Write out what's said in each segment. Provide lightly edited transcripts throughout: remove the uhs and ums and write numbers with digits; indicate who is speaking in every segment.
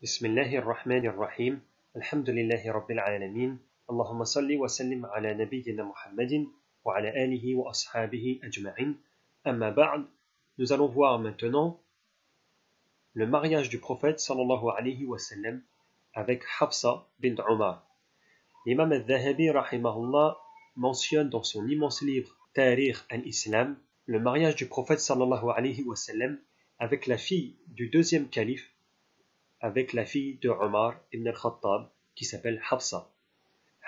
Speaker 1: بسم الله الرحمن الرحيم الحمد لله رب العالمين اللهم صل وسلم على نبينا محمد وعلى آله وأصحابه أجمعين أما بعد. Nous allons voir maintenant le mariage du prophète sallallahu alayhi wa sallam avec Hafsa bint Umar. L'imam al-Dhahabi rahimahullah mentionne dans son immense livre Tarikh al-Islam le mariage du prophète sallallahu alayhi wa sallam avec la fille du deuxième calife, avec la fille de Omar ibn al-Khattab qui s'appelle Hafsa.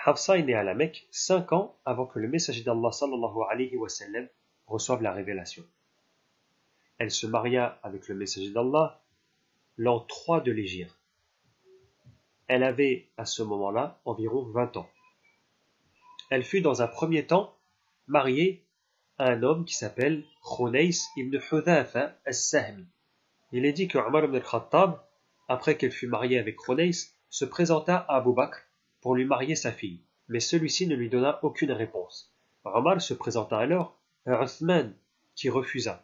Speaker 1: Hafsa est née à la Mecque 5 ans avant que le messager d'Allah sallallahu alayhi wa sallam reçoive la révélation. Elle se maria avec le messager d'Allah l'an 3 de l'Hégire. Elle avait à ce moment-là environ 20 ans. Elle fut dans un premier temps mariée à un homme qui s'appelle Khunais ibn Hudhafa as-Sahmi. Il est dit que Omar ibn al-Khattab, après qu'elle fut mariée avec Khunais, se présenta à Abu Bakr pour lui marier sa fille, mais celui-ci ne lui donna aucune réponse. Omar se présenta alors à Uthman, qui refusa.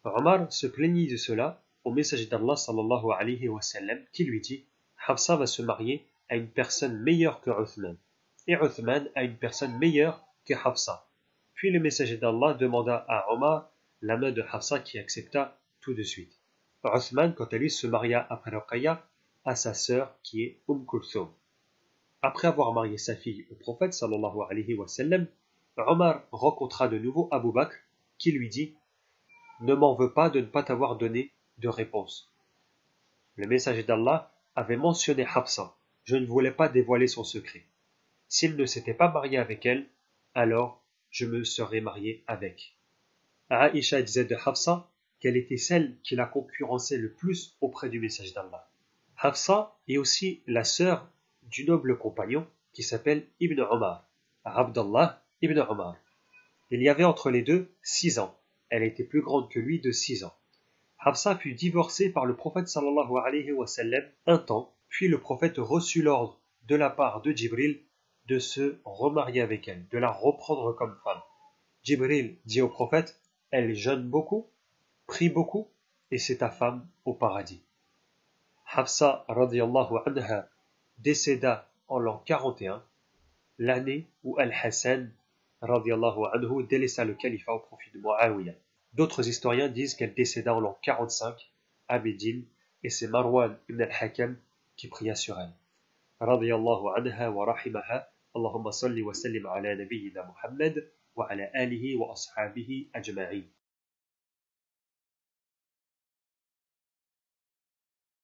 Speaker 1: Omar se plaignit de cela au messager d'Allah sallallahu alayhi wa sallam, qui lui dit « Hafsa va se marier à une personne meilleure que Uthman, et Uthman à une personne meilleure que Hafsa. » Puis le messager d'Allah demanda à Omar la main de Hafsa qui accepta tout de suite. Uthman, quant à lui, se maria après Ruqayya à sa sœur qui est Kulthum. Après avoir marié sa fille au prophète sallallahu alayhi wa sallam, Omar rencontra de nouveau Abu Bakr qui lui dit « Ne m'en veux pas de ne pas t'avoir donné de réponse. Le messager d'Allah avait mentionné Hafsa. Je ne voulais pas dévoiler son secret. S'il ne s'était pas marié avec elle, alors je me serais marié avec. » Aïcha disait de Hafsa qu'elle était celle qui la concurrençait le plus auprès du messager d'Allah. Hafsa est aussi la sœur du noble compagnon qui s'appelle Ibn Omar, Abdallah Ibn Omar. Il y avait entre les deux 6 ans. Elle était plus grande que lui de 6 ans. Hafsa fut divorcée par le prophète sallallahu alayhi wa sallam un temps, puis le prophète reçut l'ordre de la part de Djibril de se remarier avec elle, de la reprendre comme femme. Djibril dit au prophète « Elle jeûne beaucoup, prie beaucoup, et c'est ta femme au paradis. » Hafsa radiyallahu anha décéda en l'an 41, l'année où Al-Hassan radiyallahu anhu délaissa le califat au profit de Muawiyah. D'autres historiens disent qu'elle décéda en l'an 45 à Médine, et c'est Marwan ibn al-Hakam qui pria sur elle. Radiyallahu anha wa rahimaha, Allahumma salli wa sallim ala nabiyyina Muhammad wa ala alihi wa ashabihi ajma'in.